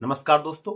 नमस्कार दोस्तों,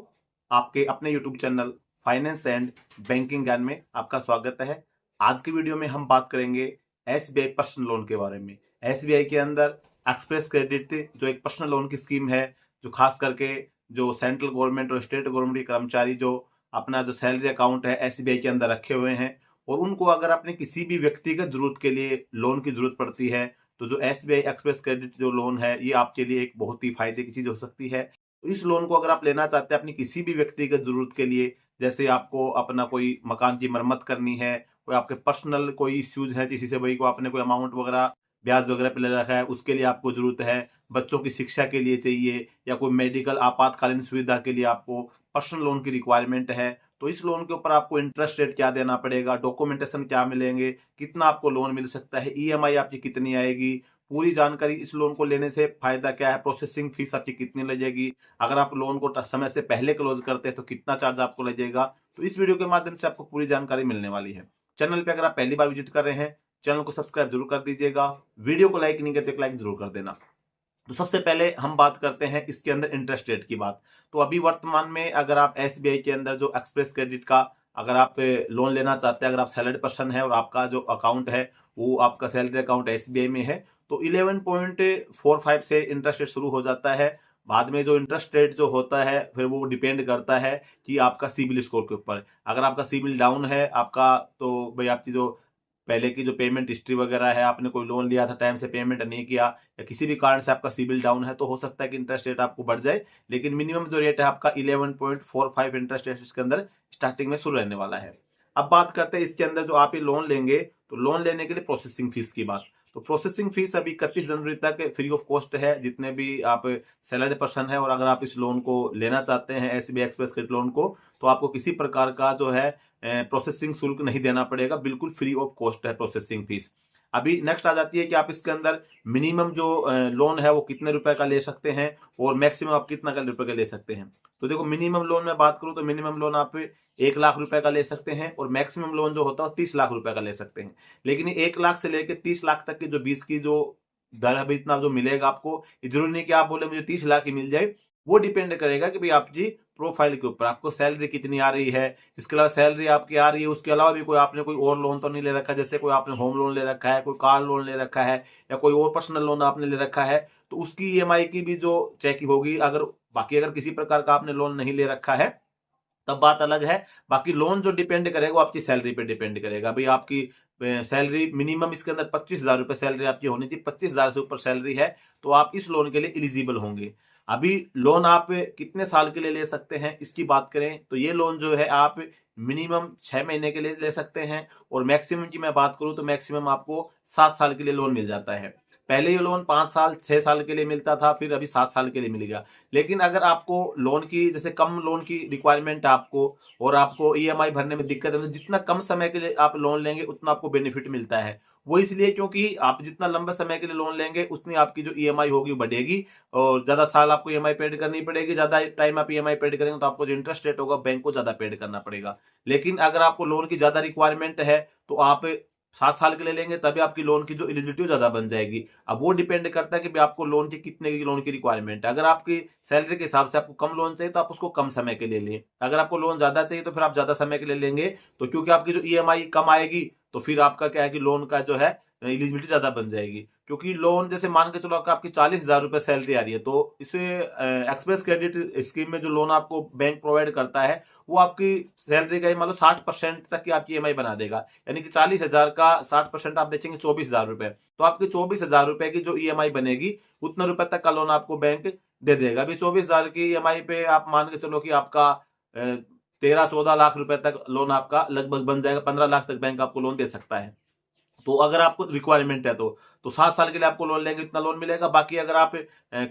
आपके अपने YouTube channel finance and banking ज्ञान में आपका स्वागत है। आज की वीडियो में हम बात करेंगे SBI पर्सनल लोन के बारे में। SBI के अंदर एक्सप्रेस क्रेडिट जो एक पर्सनल लोन की स्कीम है, जो खास करके जो सेंट्रल गवर्नमेंट और स्टेट गवर्नमेंट के कर्मचारी जो अपना जो सैलरी अकाउंट है SBI के अंदर रखे हुए हैं और उनको अगर अपने किसी भी व्यक्तिगत जरूरत के लिए लोन की जरूरत पड़ती है तो जो SBI एक्सप्रेस क्रेडिट जो लोन है ये आपके लिए एक बहुत ही फायदे की चीज हो सकती है। तो इस लोन को अगर आप लेना चाहते हैं अपनी किसी भी व्यक्तिगत जरूरत के लिए, जैसे आपको अपना कोई मकान की मरम्मत करनी है, कोई आपके पर्सनल कोई इश्यूज है, किसी से भाई को आपने कोई अमाउंट वगैरह ब्याज वगैरह पे ले रखा है, उसके लिए आपको जरूरत है, बच्चों की शिक्षा के लिए चाहिए या कोई मेडिकल आपातकालीन सुविधा के लिए आपको पर्सनल लोन की रिक्वायरमेंट है, तो इस लोन के ऊपर आपको इंटरेस्ट रेट क्या देना पड़ेगा, डॉक्यूमेंटेशन क्या मिलेंगे, कितना आपको लोन मिल सकता है, EMI आपकी कितनी आएगी, पूरी जानकारी इस लोन को लेने से फायदा क्या है, प्रोसेसिंग फीस आपकी कितनी लगेगी, अगर आप लोन को समय से पहले क्लोज करते हैं तो कितना चार्ज आपको लगेगा। तो इस वीडियो के माध्यम से आपको पूरी जानकारी मिलने वाली है। चैनल पे अगर आप पहली बार विजिट कर रहे हैं, चैनल को सब्सक्राइब जरूर कर दीजिएगा। वीडियो को लाइक नहीं करते, लाइक जरूर कर देना। तो सबसे पहले हम बात करते हैं इसके अंदर इंटरेस्ट रेट की बात। तो अभी वर्तमान में अगर आप SBI के अंदर जो एक्सप्रेस क्रेडिट का अगर आप लोन लेना चाहते हैं, अगर आप सैलरी पर्सन है और आपका जो अकाउंट है वो आपका सैलरी अकाउंट SBI में है, तो 11.45 से इंटरेस्ट रेट शुरू हो जाता है। बाद में जो इंटरेस्ट रेट जो होता है फिर वो डिपेंड करता है कि आपका सिबिल स्कोर के ऊपर। अगर आपका सिबिल डाउन है आपका, तो भाई आपकी जो पहले की जो पेमेंट हिस्ट्री वगैरह है, आपने कोई लोन लिया था टाइम से पेमेंट नहीं किया या किसी भी कारण से आपका सिबिल डाउन है, तो हो सकता है कि इंटरेस्ट रेट आपको बढ़ जाए। लेकिन मिनिमम जो रेट है आपका 11.45 इंटरेस्ट रेट इसके अंदर स्टार्टिंग में शुरू रहने वाला है। अब बात करते हैं इसके अंदर जो आप ये लोन लेंगे, तो लोन लेने के लिए प्रोसेसिंग फीस की बात। तो प्रोसेसिंग फीस अभी 31 जनवरी तक फ्री ऑफ कॉस्ट है, जितने भी आप सैलरी पर्सन है और अगर आप इस लोन को लेना चाहते हैं SBI एक्सप्रेस क्रेडिट लोन को, तो आपको किसी प्रकार का जो है प्रोसेसिंग शुल्क नहीं देना पड़ेगा, बिल्कुल फ्री ऑफ कॉस्ट है प्रोसेसिंग फीस। अभी नेक्स्ट आ जाती है कि आप इसके अंदर मिनिमम जो लोन है वो कितने रुपए का ले सकते हैं और मैक्सिमम आप कितना रुपए का ले सकते हैं। तो देखो, मिनिमम लोन में बात करूं तो मिनिमम लोन आप 1 लाख रुपए का ले सकते हैं और मैक्सिमम लोन जो होता है 30 लाख रुपए का ले सकते हैं। लेकिन ये 1 लाख से लेकर 30 लाख तक के जो बीच की जो दर है, इतना जो मिलेगा आपको, ये जरूरी नहीं कि आप बोले मुझे 30 लाख ही मिल जाए। वो डिपेंड करेगा कि भाई आपकी प्रोफाइल के ऊपर आपको सैलरी कितनी आ रही है। इसके अलावा सैलरी आपकी आ रही है, उसके अलावा भी कोई आपने कोई और लोन तो नहीं ले रखा, जैसे कोई आपने होम लोन ले रखा है, कोई कार लोन ले रखा है या कोई और पर्सनल लोन आपने ले रखा है, तो उसकी EMI की भी जो चेक होगी। अगर बाकी अगर किसी प्रकार का आपने लोन नहीं ले रखा है तब बात अलग है। बाकी लोन जो डिपेंड करेगा वो आपकी सैलरी पे डिपेंड करेगा। भाई आपकी सैलरी मिनिमम इसके अंदर 25,000 रुपए सैलरी आपकी होनी चाहिए। 25,000 से ऊपर सैलरी है तो आप इस लोन के लिए एलिजिबल होंगे। अभी लोन आप कितने साल के लिए ले सकते हैं इसकी बात करें तो ये लोन जो है आप मिनिमम 6 महीने के लिए ले सकते हैं और मैक्सिमम की मैं बात करूं तो मैक्सिमम आपको 7 साल के लिए लोन मिल जाता है। पहले ये लोन 5 साल 6 साल के लिए मिलता था, फिर अभी 7 साल के लिए मिलेगा। लेकिन अगर आपको लोन की जैसे कम लोन की रिक्वायरमेंट है आपको और आपको EMI भरने में दिक्कत है, तो जितना कम समय के लिए आप लोन लेंगे उतना आपको बेनिफिट मिलता है। वो इसलिए क्योंकि आप जितना लंबे समय के लिए लोन लेंगे उतनी आपकी जो EMI होगी वो बढ़ेगी और ज्यादा साल आपको EMI पेड करनी पड़ेगी। ज्यादा टाइम आप EMI पेड करेंगे तो आपको जो इंटरेस्ट रेट होगा बैंक को ज्यादा पेड करना पड़ेगा। लेकिन अगर आपको लोन की ज्यादा रिक्वायरमेंट है तो आप 7 साल के लिए लेंगे तभी आपकी लोन की जो एलिजिबिलिटी ज्यादा बन जाएगी। अब वो डिपेंड करता है कि भाई आपको लोन की कितने की लोन की रिक्वायरमेंट है। अगर आपकी सैलरी के हिसाब से आपको कम लोन चाहिए तो आप उसको कम समय के लिए लें। अगर आपको लोन ज्यादा चाहिए तो फिर आप ज्यादा समय के लिए लेंगे, तो क्योंकि आपकी जो EMI कम आएगी तो फिर आपका क्या है कि लोन का जो है एलिजिबिलिटी ज्यादा बन जाएगी। क्योंकि लोन जैसे मान के चलो कि आपकी 40,000 रुपए सैलरी आ रही है, तो इसे एक्सप्रेस क्रेडिट स्कीम में जो लोन आपको बैंक प्रोवाइड करता है वो आपकी सैलरी का मान लो 60% तक की आपकी EMI बना देगा। यानी कि 40,000 का 60% आप देखेंगे 24,000 रुपए, तो आपकी 24,000 रुपए की जो EMI बनेगी उतने रुपए तक का लोन आपको बैंक दे देगा। अभी 24,000 की EMI पे आप मान के चलो कि आपका 13-14 लाख रुपए तक लोन आपका लगभग बन जाएगा। 15 लाख तक बैंक आपको लोन दे सकता है। तो अगर आपको रिक्वायरमेंट है तो 7 साल के लिए आपको लोन लेंगे इतना लोन मिलेगा। बाकी अगर आप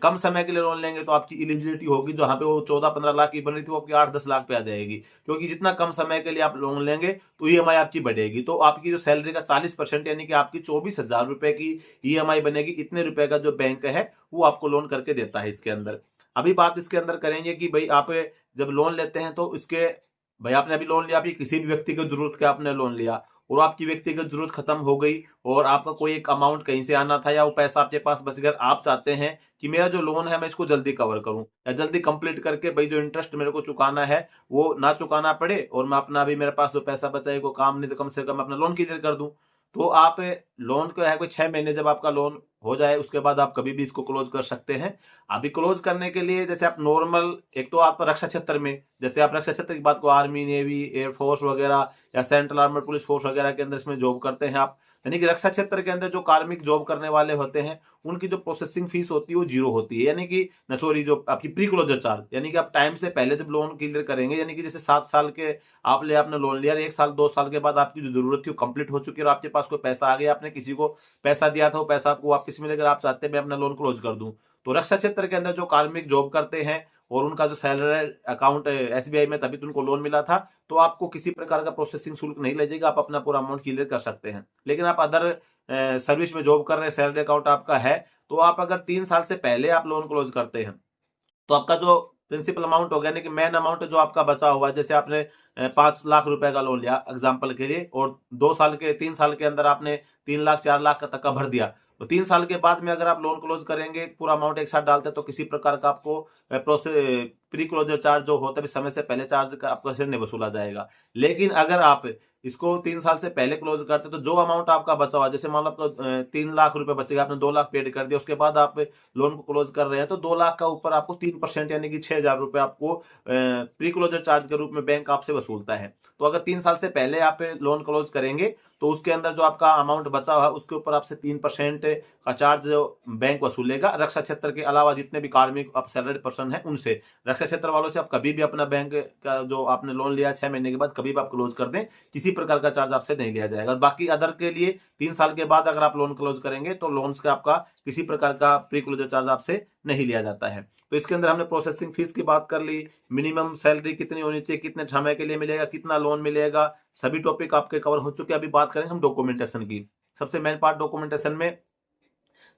कम समय के लिए लोन लेंगे तो आपकी एलिजिबिलिटी होगी जहां पे वो 14-15 लाख की बन रही थी वो आपकी 8-10 लाख पे आ जाएगी। क्योंकि जितना कम समय के लिए आप लोन लेंगे तो EMI आपकी बढ़ेगी। तो आपकी जो सैलरी का 40% यानी कि आपकी 24,000 रुपए की EMI बनेगी। इतने रुपए का जो बैंक है वो आपको लोन करके देता है इसके अंदर। अभी बात इसके अंदर करेंगे कि भाई आप जब लोन लेते हैं तो इसके भाई आपने अभी लोन लिया, अभी किसी भी व्यक्तिगत जरूरत के आपने लोन लिया और आपकी व्यक्तिगत जरूरत खत्म हो गई और आपका कोई एक अमाउंट कहीं से आना था या वो पैसा आपके पास बच गया, आप चाहते हैं कि मेरा जो लोन है मैं इसको जल्दी कवर करूं या जल्दी कंप्लीट करके भाई जो इंटरेस्ट मेरे को चुकाना है वो ना चुकाना पड़े और मैं अपना अभी मेरे पास जो पैसा बचा है को काम नहीं तो कम से कम अपना लोन क्लियर कर दूं, तो आप लोन को है कोई 6 महीने जब आपका लोन हो जाए उसके बाद आप कभी भी इसको क्लोज कर सकते हैं। अभी क्लोज करने के लिए जैसे आप नॉर्मल, एक तो आप रक्षा क्षेत्र में, जैसे आप रक्षा क्षेत्र की बात को आर्मी नेवी एयरफोर्स वगैरह या सेंट्रल आर्मड पुलिस फोर्स वगैरह के अंदर इसमें जॉब करते हैं आप, यानी कि रक्षा क्षेत्र के अंदर जो कार्मिक जॉब करने वाले होते हैं उनकी जो प्रोसेसिंग फीस होती है वो 0 होती है, यानी कि सॉरी जो आपकी प्री क्लोजर चार्ज, यानी कि आप टाइम से पहले जब लोन क्लियर करेंगे, यानी कि जैसे 7 साल के आपने लोन लिया, 1 साल 2 साल के बाद आपकी जो जरूरत थी वो कंप्लीट हो चुकी है और आपके पास कोई पैसा आ गया, आपने किसी को पैसा दिया था वो पैसा आपको वापस मिलेगा, आप चाहते हैं मैं अपना लोन क्लोज कर दूं, तो रक्षा क्षेत्र के अंदर जो कार्मिक जॉब करते हैं और उनका जो सैलरी अकाउंट एसबीआई में तभी तो उनको लोन मिला था, तो आपको किसी प्रकार का प्रोसेसिंग शुल्क नहीं लगेगा, आप अपना पूरा अमाउंट क्लियर कर सकते हैं। लेकिन आप अदर सर्विस में जॉब कर रहे हैं, सैलरी अकाउंट आपका है, तो आप अगर 3 साल से पहले आप लोन क्लोज करते हैं तो आपका जो प्रिंसिपल अमाउंट हो गया, यानी कि मेन अमाउंट जो आपका बचा हुआ है, जैसे आपने 5 लाख रुपए का लोन लिया एग्जाम्पल के लिए और 3 साल के अंदर आपने 3 लाख 4 लाख तक का भर दिया, तो 3 साल के बाद में अगर आप लोन क्लोज करेंगे पूरा अमाउंट एक साथ डालते हैं तो किसी प्रकार का आपको प्रोसेस प्री क्लोजर चार्ज जो होता है समय से पहले चार्ज का आपको से नहीं वसूला जाएगा। लेकिन अगर आप इसको 3 साल से पहले क्लोज करते तो जो अमाउंट आपका बचा हुआ, जैसे मान लो आपको 3 लाख रुपए बचेगा, आपने 2 लाख पेड कर दिया, उसके बाद आप लोन को क्लोज कर रहे हैं तो 2 लाख का ऊपर आपको 3% यानी कि 6,000 रुपए आपको प्री क्लोजर चार्ज के रूप में बैंक आपसे वसूलता है। तो अगर 3 साल से पहले आप लोन क्लोज करेंगे तो उसके अंदर जो आपका अमाउंट बचा हुआ है उसके ऊपर आपसे 3% का चार्ज जो बैंक वसूलेगा, रक्षा क्षेत्र के अलावा जितने भी कार्मिक आप सैलरी पर्सन है उनसे। रक्षा क्षेत्र वालों से आप कभी भी अपना बैंक का जो आपने लोन लिया 6 महीने के बाद कभी भी आप क्लोज कर दें, किसी प्रकार का चार्ज आपसे नहीं लिया जाएगा। और बाकी अदर के लिए 3 साल के बाद अगर आप लोन क्लोज करेंगे तो लोन का आपका किसी प्रकार का प्री क्लोजर चार्ज आपसे नहीं लिया जाता है। तो इसके अंदर हमने प्रोसेसिंग फीस की बात कर ली, मिनिमम सैलरी कितनी होनी चाहिए, कितने समय के लिए मिलेगा, कितना लोन मिलेगा, सभी टॉपिक आपके कवर हो चुके हैं। अभी बात करेंगे हम डॉक्यूमेंटेशन की। सबसे मेन पार्ट डॉक्यूमेंटेशन में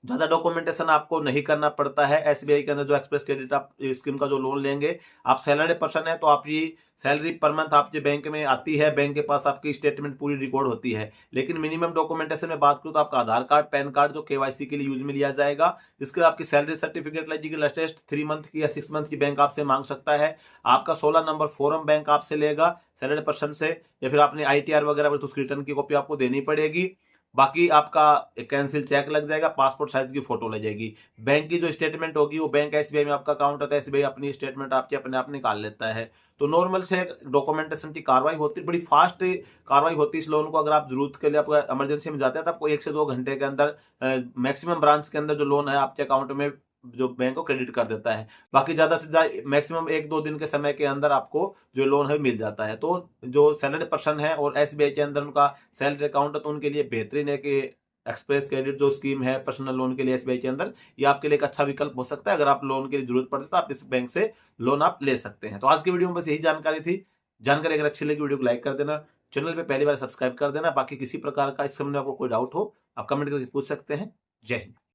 ज्यादा डॉक्यूमेंटेशन आपको नहीं करना पड़ता है। एसबीआई के अंदर जो एक्सप्रेस क्रेडिट आप स्कीम का जो लोन लेंगे, आप सैलरी पर्सन है तो आपकी सैलरी पर मंथ आपके बैंक में आती है, बैंक के पास आपकी स्टेटमेंट पूरी रिकॉर्ड होती है। लेकिन मिनिमम डॉक्यूमेंटेशन में बात करूं तो आपका आधार कार्ड पैन कार्ड जो केवाईसी के लिए यूज में लिया जाएगा, इसके आपकी सैलरी सर्टिफिकेट लगेगी, लेटेस्ट 3 मंथ की या 6 मंथ की बैंक आपसे मांग सकता है। आपका 16 नंबर फॉर्म बैंक आपसे लेगा सैलरी पर्सन से, या फिर आपने आईटीआर वगैरह तो उसकी रिटर्न की कॉपी आपको देनी पड़ेगी। बाकी आपका कैंसिल चेक लग जाएगा, पासपोर्ट साइज की फोटो लग जाएगी। बैंक की जो स्टेटमेंट होगी वो बैंक एसबीआई में आपका अकाउंट होता है, एसबीआई अपनी स्टेटमेंट आपकी अपने आप निकाल लेता है। तो नॉर्मल से डॉक्यूमेंटेशन की कार्रवाई होती है, बड़ी फास्ट कार्रवाई होती है। इस लोन को अगर आप जरूरत के लिए आपको इमरजेंसी में जाते हैं तो आपको 1 से 2 घंटे के अंदर मैक्सिमम ब्रांच के अंदर जो लोन है आपके अकाउंट में जो बैंक को क्रेडिट कर देता है। बाकी ज्यादा से ज्यादा मैक्सिमम 1-2 दिन के समय के अंदर आपको जो लोन है मिल जाता है। तो जो सैलरी पर्सन है और एसबीआई के अंदर उनका सैलरी अकाउंट है तो उनके लिए बेहतरीन है कि एक्सप्रेस क्रेडिट जो स्कीम है पर्सनल लोन के लिए एसबीआई के अंदर, ये आपके लिए एक अच्छा विकल्प हो सकता है। अगर आप लोन के लिए जरूरत पड़े तो आप इस बैंक से लोन आप ले सकते हैं। तो आज की वीडियो में बस यही जानकारी थी। जानकारी अगर अच्छी लगी वीडियो को लाइक कर देना, चैनल पे पहली बार सब्सक्राइब कर देना। बाकी किसी प्रकार का इस संबंध में आपको कोई डाउट हो आप कमेंट करके पूछ सकते हैं। जय हिंद।